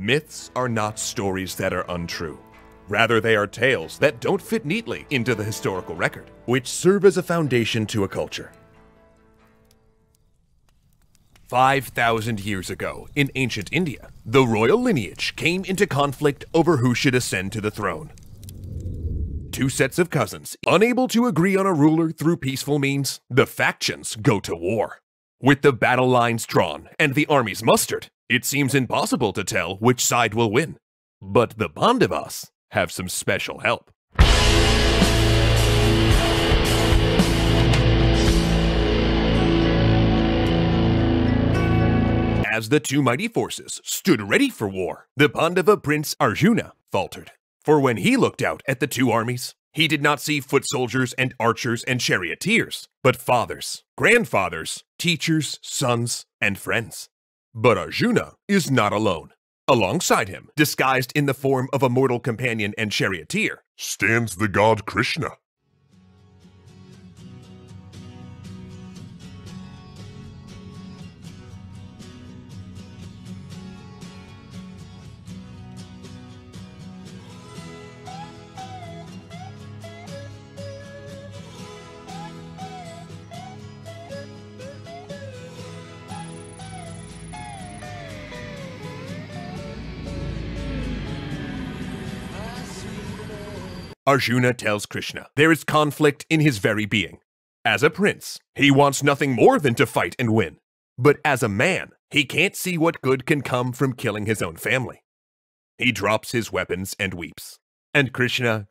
Myths are not stories that are untrue. Rather, they are tales that don't fit neatly into the historical record, which serve as a foundation to a culture. 5,000 years ago, in ancient India, the royal lineage came into conflict over who should ascend to the throne. Two sets of cousins, unable to agree on a ruler through peaceful means, the factions go to war. With the battle lines drawn and the armies mustered, it seems impossible to tell which side will win. But the Pandavas have some special help. As the two mighty forces stood ready for war, the Pandava prince Arjuna faltered. For when he looked out at the two armies, he did not see foot soldiers and archers and charioteers, but fathers, grandfathers, teachers, sons, and friends. But Arjuna is not alone. Alongside him, disguised in the form of a mortal companion and charioteer, stands the god Krishna. Arjuna tells Krishna there is conflict in his very being. As a prince, he wants nothing more than to fight and win. But as a man, he can't see what good can come from killing his own family. He drops his weapons and weeps. And Krishna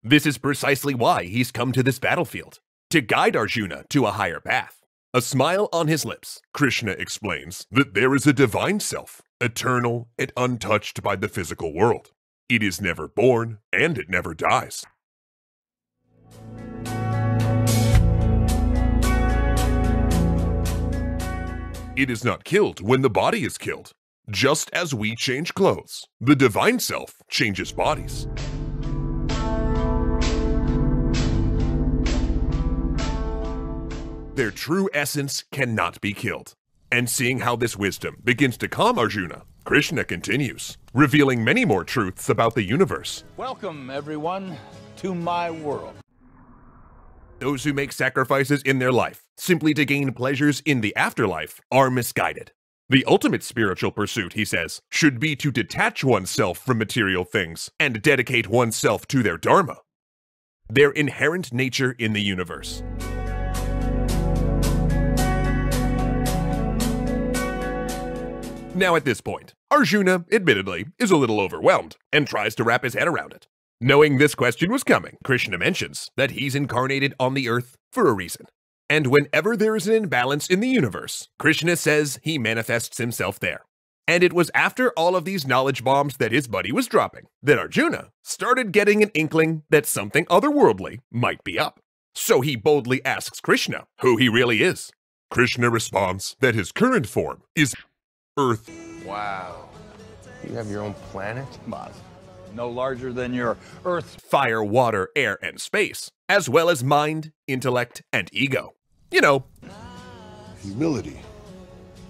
This is precisely why he's come to this battlefield, to guide Arjuna to a higher path. A smile on his lips, Krishna explains that there is a divine self, eternal and untouched by the physical world. It is never born, and it never dies. It is not killed when the body is killed. Just as we change clothes, the divine self changes bodies. Their true essence cannot be killed. And seeing how this wisdom begins to calm Arjuna, Krishna continues, revealing many more truths about the universe. Welcome, everyone, to my world. Those who make sacrifices in their life simply to gain pleasures in the afterlife are misguided. The ultimate spiritual pursuit, he says, should be to detach oneself from material things and dedicate oneself to their dharma, their inherent nature in the universe. Now at this point, Arjuna, admittedly, is a little overwhelmed and tries to wrap his head around it. Knowing this question was coming, Krishna mentions that he's incarnated on the earth for a reason. And whenever there is an imbalance in the universe, Krishna says he manifests himself there. And it was after all of these knowledge bombs that his buddy was dropping that Arjuna started getting an inkling that something otherworldly might be up. So he boldly asks Krishna who he really is. Krishna responds that his current form is Earth. Wow. You have your own planet? No larger than your Earth. Fire, water, air, and space, as well as mind, intellect, and ego. You know, Humility.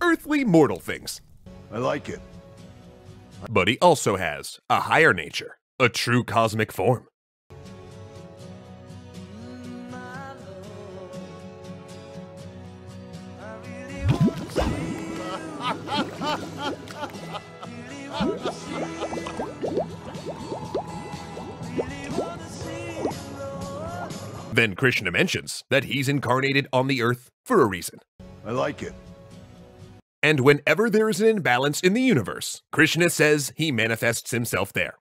earthly mortal things. I like it. But he also has a higher nature, a true cosmic form. Then Krishna mentions that he's incarnated on the earth for a reason. I like it. And whenever there is an imbalance in the universe, Krishna says he manifests himself there.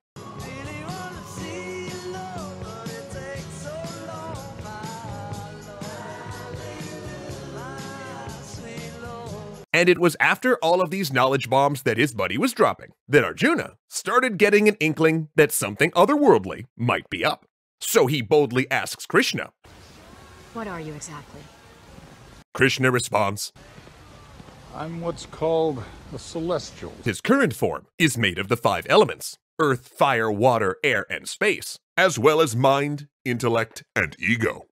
And it was after all of these knowledge bombs that his buddy was dropping that Arjuna started getting an inkling that something otherworldly might be up. So he boldly asks Krishna, "What are you exactly?" Krishna responds, I'm what's called a celestial. his current form is made of the 5 elements, earth, fire, water, air, and space, as well as mind, intellect, and ego.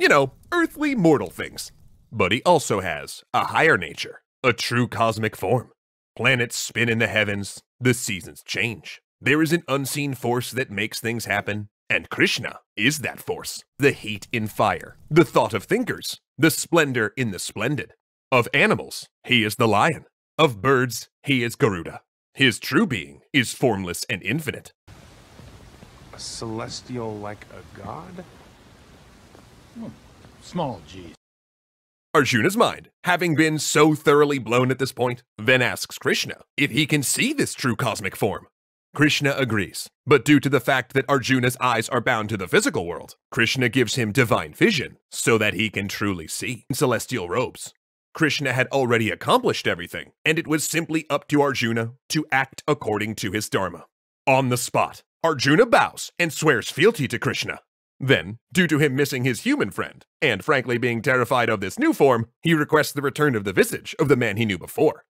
you know, earthly mortal things. But he also has a higher nature, a true cosmic form. Planets spin in the heavens, the seasons change. There is an unseen force that makes things happen, and Krishna is that force. The heat in fire, the thought of thinkers, the splendor in the splendid. Of animals, he is the lion. Of birds, he is Garuda. His true being is formless and infinite. A celestial like a god? Small G's. Arjuna's mind, having been so thoroughly blown at this point, then asks Krishna if he can see this true cosmic form. Krishna agrees, but due to the fact that Arjuna's eyes are bound to the physical world, Krishna gives him divine vision so that he can truly see in celestial robes. Krishna had already accomplished everything, and it was simply up to Arjuna to act according to his dharma. On the spot, Arjuna bows and swears fealty to Krishna. Then, due to him missing his human friend, and frankly being terrified of this new form, he requests the return of the visage of the man he knew before.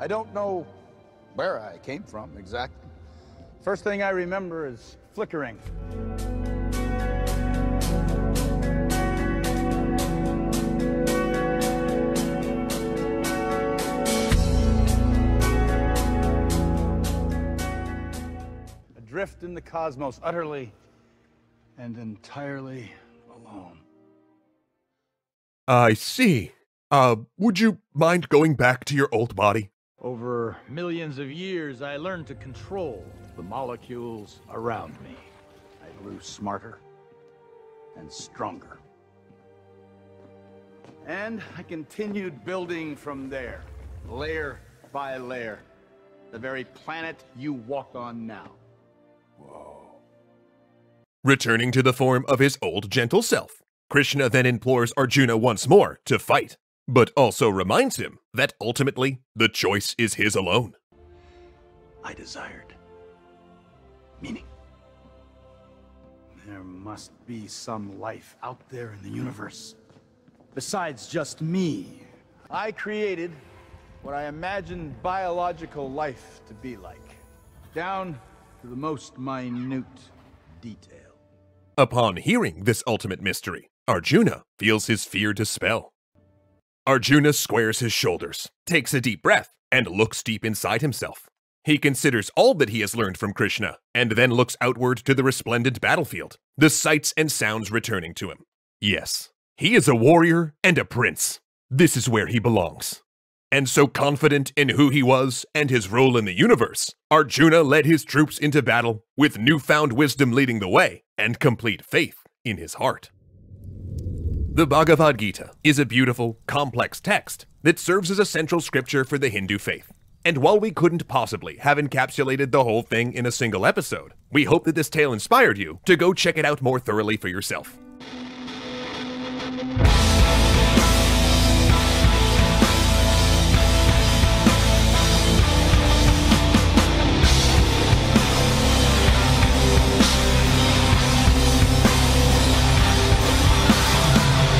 I don't know where I came from exactly. First thing I remember is flickering. Adrift in the cosmos, utterly and entirely alone. I see. Would you mind going back to your old body? Over millions of years, I learned to control the molecules around me. I grew smarter and stronger. And I continued building from there, layer by layer. The very planet you walk on now. Whoa. Returning to the form of his old gentle self, Krishna then implores Arjuna once more to fight, but also reminds him that ultimately the choice is his alone. I desired meaning. There must be some life out there in the universe besides just me. I created what I imagined biological life to be like, down to the most minute detail. Upon hearing this ultimate mystery, Arjuna feels his fear dispel. Arjuna squares his shoulders, takes a deep breath, and looks deep inside himself. He considers all that he has learned from Krishna, and then looks outward to the resplendent battlefield, the sights and sounds returning to him. Yes, he is a warrior and a prince. This is where he belongs. And so confident in who he was and his role in the universe, Arjuna led his troops into battle with newfound wisdom leading the way and complete faith in his heart. The Bhagavad Gita is a beautiful, complex text that serves as a central scripture for the Hindu faith. And while we couldn't possibly have encapsulated the whole thing in a single episode, we hope that this tale inspired you to go check it out more thoroughly for yourself.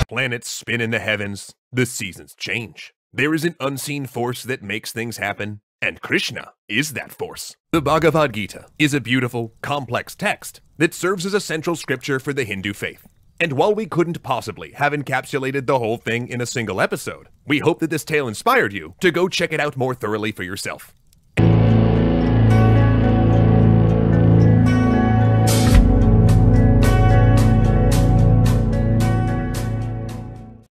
Planets spin in the heavens, the seasons change. There is an unseen force that makes things happen, and Krishna is that force. The Bhagavad Gita is a beautiful, complex text that serves as a central scripture for the Hindu faith. And while we couldn't possibly have encapsulated the whole thing in a single episode, we hope that this tale inspired you to go check it out more thoroughly for yourself.